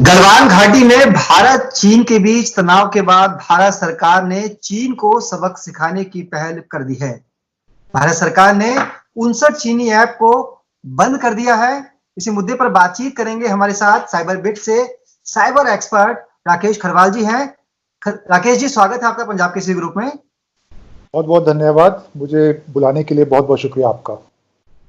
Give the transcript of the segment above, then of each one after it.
गलवान घाटी में भारत चीन के बीच तनाव के बाद भारत सरकार ने चीन को सबक सिखाने की पहल कर दी है। भारत सरकार ने 59 चीनी ऐप को बंद कर दिया है। इसी मुद्दे पर बातचीत करेंगे। हमारे साथ साइबर बिट से साइबर एक्सपर्ट राकेश खरवाल जी हैं। राकेश जी, स्वागत है आपका पंजाब केसरी ग्रुप में। बहुत बहुत धन्यवाद, मुझे बुलाने के लिए बहुत बहुत शुक्रिया आपका।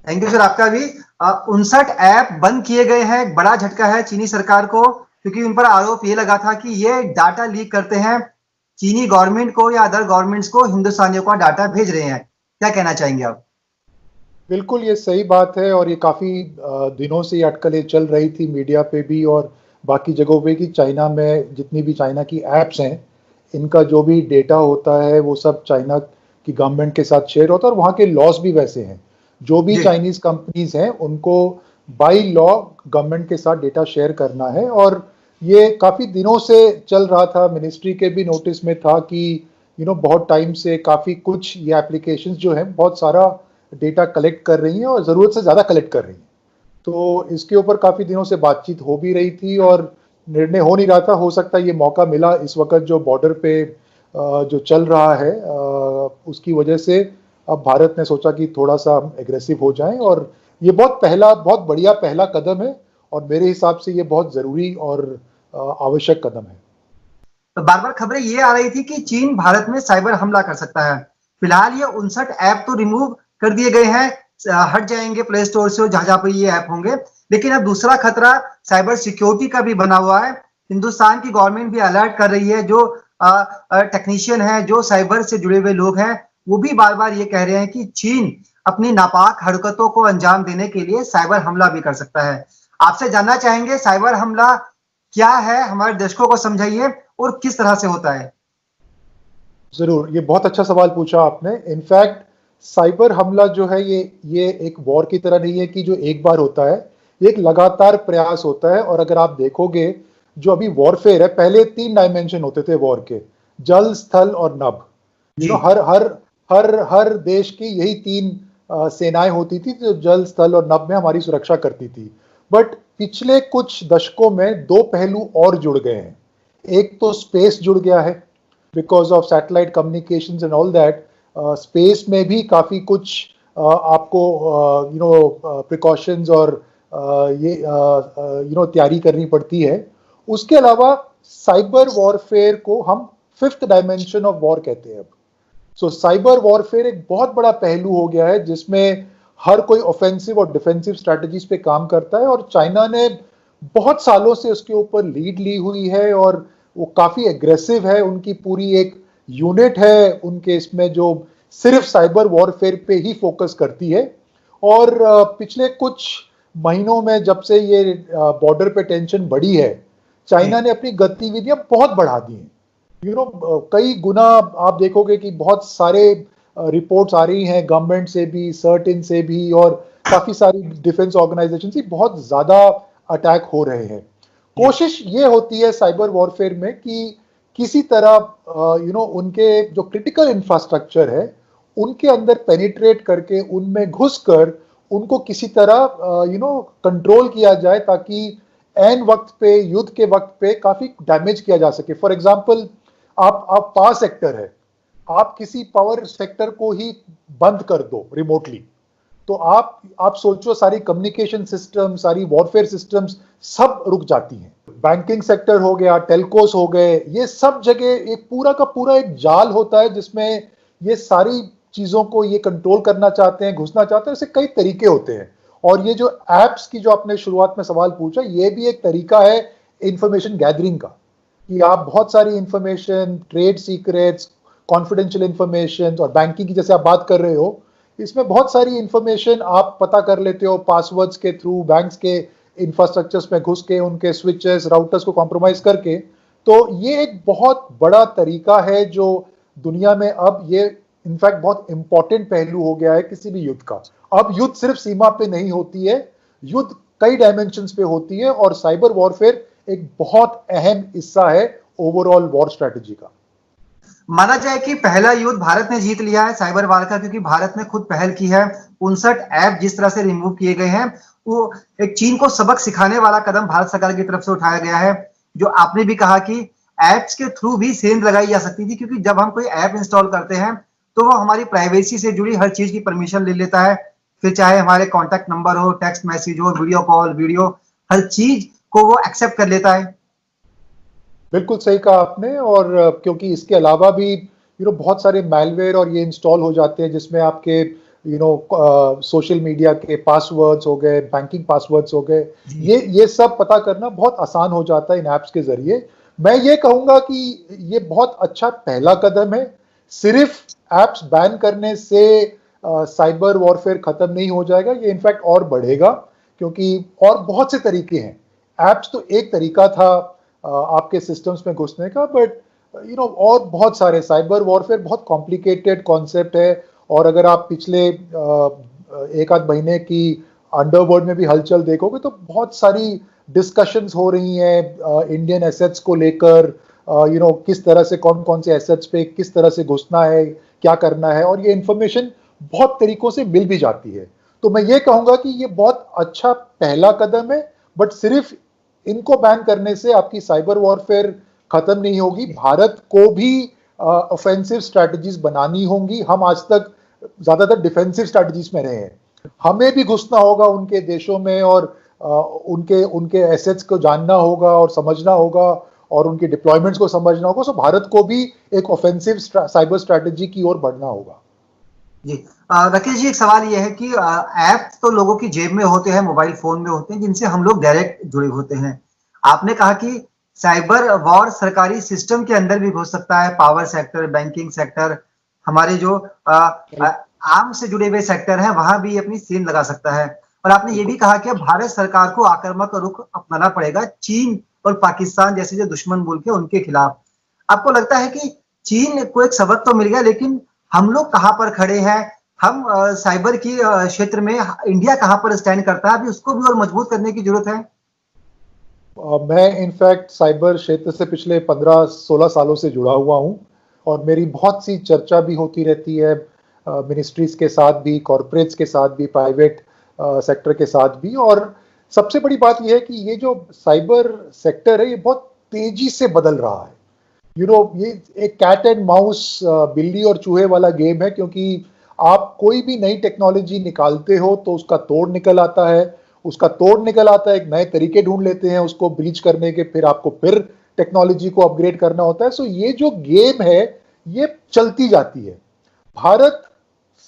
थैंक यू सर, आपका भी। 59 ऐप बंद किए गए हैं। एक बड़ा झटका है चीनी सरकार को, क्योंकि उन पर आरोप ये लगा था कि ये डाटा लीक करते हैं, चीनी गवर्नमेंट को या अदर गवर्नमेंट्स को हिंदुस्तानियों का डाटा भेज रहे हैं। क्या कहना चाहेंगे आप? बिल्कुल ये सही बात है और ये काफ़ी दिनों से ये अटकलें चल रही थी मीडिया पे भी और बाकी जगहों पे कि चाइना में जितनी भी चाइना की ऐप्स हैं, इनका जो भी डेटा होता है वो सब चाइना की गवर्नमेंट के साथ शेयर होता है और वहाँ के लॉस भी वैसे हैं। जो भी चाइनीज़ कंपनीज हैं उनको बाय लॉ गवर्नमेंट के साथ डेटा शेयर करना है और ये काफ़ी दिनों से चल रहा था। मिनिस्ट्री के भी नोटिस में था कि बहुत टाइम से काफ़ी कुछ ये एप्लीकेशंस जो हैं बहुत सारा डेटा कलेक्ट कर रही हैं और ज़रूरत से ज़्यादा कलेक्ट कर रही हैं। तो इसके ऊपर काफ़ी दिनों से बातचीत हो भी रही थी और निर्णय हो नहीं रहा था। हो सकता है ये मौका मिला इस वक्त जो बॉर्डर पे जो चल रहा है उसकी वजह से अब भारत ने सोचा कि थोड़ा सा हम एग्रेसिव हो जाएं और ये बहुत बढ़िया पहला कदम है और मेरे हिसाब से ये बहुत ज़रूरी और आवश्यक कदम है। तो बार बार खबरें ये आ रही थी कि चीन भारत में साइबर हमला कर सकता है। फिलहाल ये 59 ऐप तो रिमूव कर दिए गए हैं, हट जाएंगे प्ले स्टोर से जहां जहां पर ये ऐप होंगे। लेकिन अब दूसरा खतरा साइबर सिक्योरिटी का भी बना हुआ है। हिंदुस्तान की गवर्नमेंट भी अलर्ट कर रही है। जो टेक्नीशियन है, जो साइबर से जुड़े हुए लोग हैं, वो भी बार बार ये कह रहे हैं कि चीन अपनी नापाक हरकतों को अंजाम देने के लिए साइबर हमला भी कर सकता है। आपसे जानना चाहेंगे, साइबर हमला क्या है, हमारे दर्शकों को समझाइए और किस तरह से होता है। जरूर, ये बहुत अच्छा सवाल पूछा आपने। इनफैक्ट साइबर हमला जो है ये एक वॉर की तरह नहीं है कि जो एक बार होता है, ये एक लगातार प्रयास होता है। और अगर आप देखोगे जो अभी वॉरफेयर है, पहले 3 डायमेंशन होते थे वॉर के, जल स्थल और नभ। हर हर हर हर देश की यही 3 सेनाएं होती थी जो जल स्थल और नभ में हमारी सुरक्षा करती थी। बट पिछले कुछ दशकों में 2 पहलू और जुड़ गए हैं। एक तो स्पेस जुड़ गया है because of satellite communications and all that. Space में भी काफ़ी कुछ आपको प्रिकॉशंस और तैयारी करनी पड़ती है। उसके अलावा साइबर वॉरफेयर को हम 5th डायमेंशन ऑफ वॉर कहते हैं अब। सो साइबर वॉरफेयर एक बहुत बड़ा पहलू हो गया है जिसमें हर कोई ऑफेंसिव और डिफेंसिव स्ट्रैटेजीज पे काम करता है और चाइना ने बहुत सालों से उसके ऊपर लीड ली हुई है और वो काफ़ी एग्रेसिव है। उनकी पूरी एक यूनिट है उनके इसमें जो सिर्फ साइबर वॉरफेयर पे ही फोकस करती है। और पिछले कुछ महीनों में जब से ये बॉर्डर पे टेंशन बढ़ी है, चाइना ने अपनी गतिविधियां बहुत बढ़ा दी हैं। कई गुना आप देखोगे कि बहुत सारे रिपोर्ट्स आ रही हैं गवर्नमेंट से भी, सर्टिन से भी और काफ़ी सारी डिफेंस ऑर्गेनाइजेशन से बहुत ज़्यादा अटैक हो रहे हैं। कोशिश ये होती है साइबर वॉरफेयर में कि किसी तरह उनके जो क्रिटिकल इंफ्रास्ट्रक्चर है उनके अंदर पेनिट्रेट करके उनमें घुसकर उनको किसी तरह कंट्रोल किया जाए ताकि एन वक्त पे, युद्ध के वक्त पे काफ़ी डैमेज किया जा सके। फॉर एग्जाम्पल, आप पावर सेक्टर है, आप किसी पावर सेक्टर को ही बंद कर दो रिमोटली, तो आप सोचो सारी कम्युनिकेशन सिस्टम, सारी वॉरफेयर सिस्टम्स सब रुक जाती हैं। बैंकिंग सेक्टर हो गया, टेलकोस हो गए, ये सब जगह एक पूरा का पूरा एक जाल होता है जिसमें ये सारी चीज़ों को ये कंट्रोल करना चाहते हैं, घुसना चाहते हैं। इससे कई तरीके होते हैं और ये जो एप्स की जो आपने शुरुआत में सवाल पूछा, ये भी एक तरीका है इंफॉर्मेशन गैदरिंग का कि आप बहुत सारी information, trade secrets, confidential information और बैंकिंग की जैसे आप बात कर रहे हो, इसमें बहुत सारी इंफॉर्मेशन आप पता कर लेते हो पासवर्ड्स के थ्रू, बैंक्स के इंफ्रास्ट्रक्चर्स में घुस के, उनके स्विचेस, राउटर्स को कॉम्प्रोमाइज करके। तो ये एक बहुत बड़ा तरीका है जो दुनिया में अब ये इनफैक्ट बहुत इंपॉर्टेंट पहलू हो गया है किसी भी युद्ध का। अब युद्ध सिर्फ सीमा पे नहीं होती है, युद्ध कई डायमेंशंस पे होती है और साइबर वॉरफेयर एक बहुत अहम हिस्सा है ओवरऑल वॉर स्ट्रेटजी का। माना जाए कि पहला युद्ध भारत ने जीत लिया है साइबर वार का, क्योंकि भारत ने खुद पहल की है। 59 ऐप जिस तरह से रिमूव किए गए हैं, वो एक चीन को सबक सिखाने वाला कदम भारत सरकार की तरफ से उठाया गया है। जो आपने भी कहा कि ऐप्स के थ्रू भी सेंध लगाई जा सकती थी, क्योंकि जब हम कोई ऐप इंस्टॉल करते हैं तो वो हमारी प्राइवेसी से जुड़ी हर चीज की परमिशन ले लेता है। फिर चाहे हमारे कॉन्टैक्ट नंबर हो, टेक्स्ट मैसेज हो, वीडियो कॉल, वीडियो, हर चीज को वो एक्सेप्ट कर लेता है। बिल्कुल सही कहा आपने। और क्योंकि इसके अलावा भी बहुत सारे मैलवेयर और ये इंस्टॉल हो जाते हैं जिसमें आपके सोशल मीडिया के पासवर्ड्स हो गए, बैंकिंग पासवर्ड्स हो गए, ये सब पता करना बहुत आसान हो जाता है इन ऐप्स के जरिए। मैं ये कहूंगा कि ये बहुत अच्छा पहला कदम है। सिर्फ ऐप्स बैन करने से साइबर वॉरफेयर खत्म नहीं हो जाएगा, ये इनफैक्ट और बढ़ेगा, क्योंकि और बहुत से तरीके हैं। ऐप्स तो एक तरीका था आपके सिस्टम्स में घुसने का, बट और बहुत सारे, साइबर वॉरफेयर बहुत कॉम्प्लिकेटेड कॉन्सेप्ट है। और अगर आप पिछले एक आध महीने की अंडरवर्ल्ड में भी हलचल देखोगे तो बहुत सारी डिस्कशंस हो रही हैं इंडियन एसेट्स को लेकर, किस तरह से, कौन कौन से एसेट्स पे किस तरह से घुसना है, क्या करना है, और ये इंफॉर्मेशन बहुत तरीकों से मिल भी जाती है। तो मैं ये कहूंगा कि ये बहुत अच्छा पहला कदम है, बट सिर्फ इनको बैन करने से आपकी साइबर वॉरफेयर खत्म नहीं होगी। भारत को भी ऑफेंसिव स्ट्रैटेजीज बनानी होंगी। हम आज तक ज्यादातर डिफेंसिव स्ट्रैटेजीज में रहे हैं। हमें भी घुसना होगा उनके देशों में, और उनके उनके एसेट्स को जानना होगा और समझना होगा, और उनके डिप्लॉयमेंट्स को समझना होगा। सो भारत को भी एक ऑफेंसिव साइबर स्ट्रैटेजी की ओर बढ़ना होगा। जी, राकेश जी, एक सवाल ये है कि ऐप तो लोगों की जेब में होते हैं, मोबाइल फोन में होते हैं, जिनसे हम लोग डायरेक्ट जुड़े होते हैं। आपने कहा कि साइबर वॉर सरकारी सिस्टम के अंदर भी घुस सकता है, पावर सेक्टर, बैंकिंग सेक्टर, हमारे जो आर्म से जुड़े हुए सेक्टर हैं वहां भी अपनी सेंध लगा सकता है। और आपने ये भी कहा कि अब भारत सरकार को आक्रामक रुख अपनाना पड़ेगा चीन और पाकिस्तान जैसे जो दुश्मन मुल्क है उनके खिलाफ। आपको लगता है कि चीन को एक सबक तो मिल गया, लेकिन हम लोग कहां पर खड़े हैं? हम साइबर की क्षेत्र में इंडिया कहां पर स्टैंड करता है? अभी उसको भी और मजबूत करने की जरूरत है। मैं इनफैक्ट साइबर क्षेत्र से पिछले 15-16 सालों से जुड़ा हुआ हूं, और मेरी बहुत सी चर्चा भी होती रहती है मिनिस्ट्रीज के साथ भी, कॉरपोरेट्स के साथ भी, प्राइवेट सेक्टर के साथ भी। और सबसे बड़ी बात यह है कि ये जो साइबर सेक्टर है ये बहुत तेजी से बदल रहा है। ये एक कैट एंड माउस, बिल्ली और चूहे वाला गेम है, क्योंकि आप कोई भी नई टेक्नोलॉजी निकालते हो तो उसका तोड़ निकल आता है, एक नए तरीके ढूंढ लेते हैं उसको ब्रीच करने के, फिर आपको फिर टेक्नोलॉजी को अपग्रेड करना होता है। सो ये जो गेम है ये चलती जाती है। भारत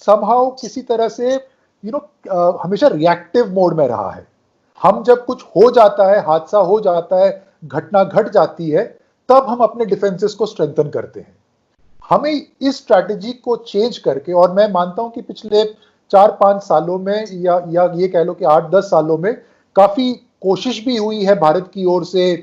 समहाउ किसी तरह से हमेशा रिएक्टिव मोड में रहा है। हम जब कुछ हो जाता है, हादसा हो जाता है, घटना घट जाती है, तब हम अपने डिफेंसेस को स्ट्रेंथन करते हैं। हमें इस स्ट्रैटेजी को चेंज करके, और मैं मानता हूं कि पिछले 4-5 सालों में, या ये कह लो कि 8-10 सालों में काफी कोशिश भी हुई है भारत की ओर से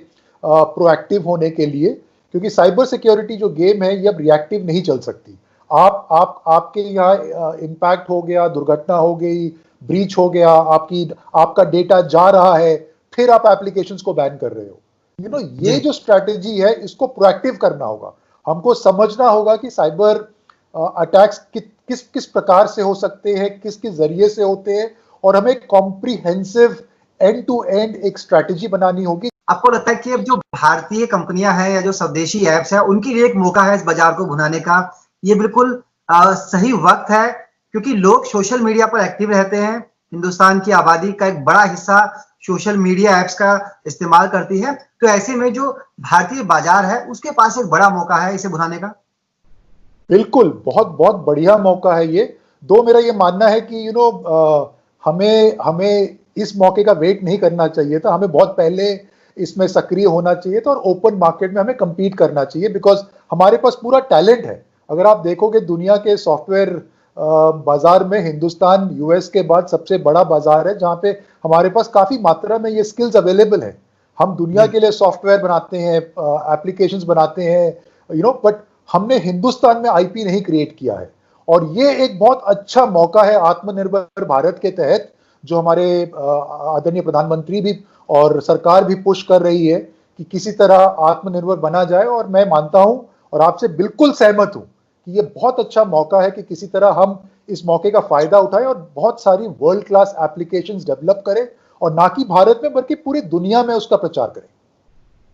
प्रोएक्टिव होने के लिए, क्योंकि साइबर सिक्योरिटी जो गेम है ये अब रिएक्टिव नहीं चल सकती। आपके यहाँ इम्पैक्ट हो गया, दुर्घटना हो गई, ब्रीच हो गया, आपका डेटा जा रहा है, फिर आप एप्लीकेशंस को बैन कर रहे हो। ये जो स्ट्रैटेजी है इसको प्रोएक्टिव करना होगा। हमको समझना होगा कि साइबर अटैक्स किस किस प्रकार से हो सकते हैं, किस किस जरिए से होते हैं, और हमें कॉम्प्रिहेंसिव एंड टू एंड एक स्ट्रैटेजी बनानी होगी। आपको लगता है कि अब जो भारतीय कंपनियां हैं या जो स्वदेशी ऐप्स हैं उनके लिए एक मौका है इस बाजार को भुनाने का? ये बिल्कुल सही वक्त है, क्योंकि लोग सोशल मीडिया पर एक्टिव रहते हैं। हिंदुस्तान की आबादी का एक बड़ा हिस्सा सोशल मीडिया ऐप्स का इस्तेमाल करती है। तो ऐसे में जो भारतीय बाजार है उसके पास एक बड़ा मौका है इसे भुनाने का। बिल्कुल, बहुत बहुत बढ़िया मौका है ये। मेरा ये मानना है कि हमें इस मौके का वेट नहीं करना चाहिए था, हमें बहुत पहले इसमें सक्रिय होना चाहिए था, और ओपन मार्केट में हमें compete करना चाहिए, बिकॉज हमारे पास पूरा टैलेंट है। अगर आप देखोगे दुनिया के सॉफ्टवेयर बाजार में हिंदुस्तान यूएस के बाद सबसे बड़ा बाजार है, जहां पे हमारे पास काफी मात्रा में ये स्किल्स अवेलेबल है। हम दुनिया के लिए सॉफ्टवेयर बनाते हैं, एप्लीकेशंस बनाते हैं, बट हमने हिंदुस्तान में आईपी नहीं क्रिएट किया है। और ये एक बहुत अच्छा मौका है आत्मनिर्भर भारत के तहत, जो हमारे आदरणीय प्रधानमंत्री भी और सरकार भी पुश कर रही है कि किसी तरह आत्मनिर्भर बना जाए। और मैं मानता हूं और आपसे बिल्कुल सहमत हूं कि ये बहुत अच्छा मौका है कि किसी तरह हम इस मौके का फायदा उठाएं और बहुत सारी वर्ल्ड क्लास एप्लीकेशंस डेवलप करें, और ना कि भारत में बल्कि पूरी दुनिया में उसका प्रचार करें।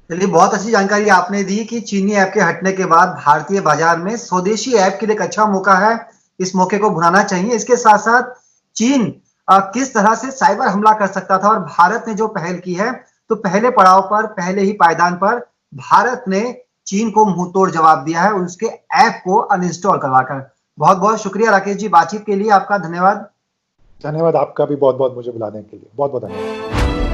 चलिए, बहुत अच्छी जानकारी आपने दी कि चीनी ऐप के हटने के बाद भारतीय बाजार में स्वदेशी ऐप के लिए एक अच्छा मौका है। इस मौके को भुनाना चाहिए। इसके साथ साथ चीन किस तरह से साइबर हमला कर सकता था और भारत ने जो पहल की है, तो पहले पड़ाव पर, पहले ही पायदान पर भारत ने चीन को मुंह तोड़ जवाब दिया है उसके ऐप को अनइंस्टॉल करवाकर। बहुत बहुत शुक्रिया राकेश जी, बातचीत के लिए आपका धन्यवाद। धन्यवाद आपका भी बहुत बहुत, मुझे बुलाने के लिए बहुत बहुत धन्यवाद।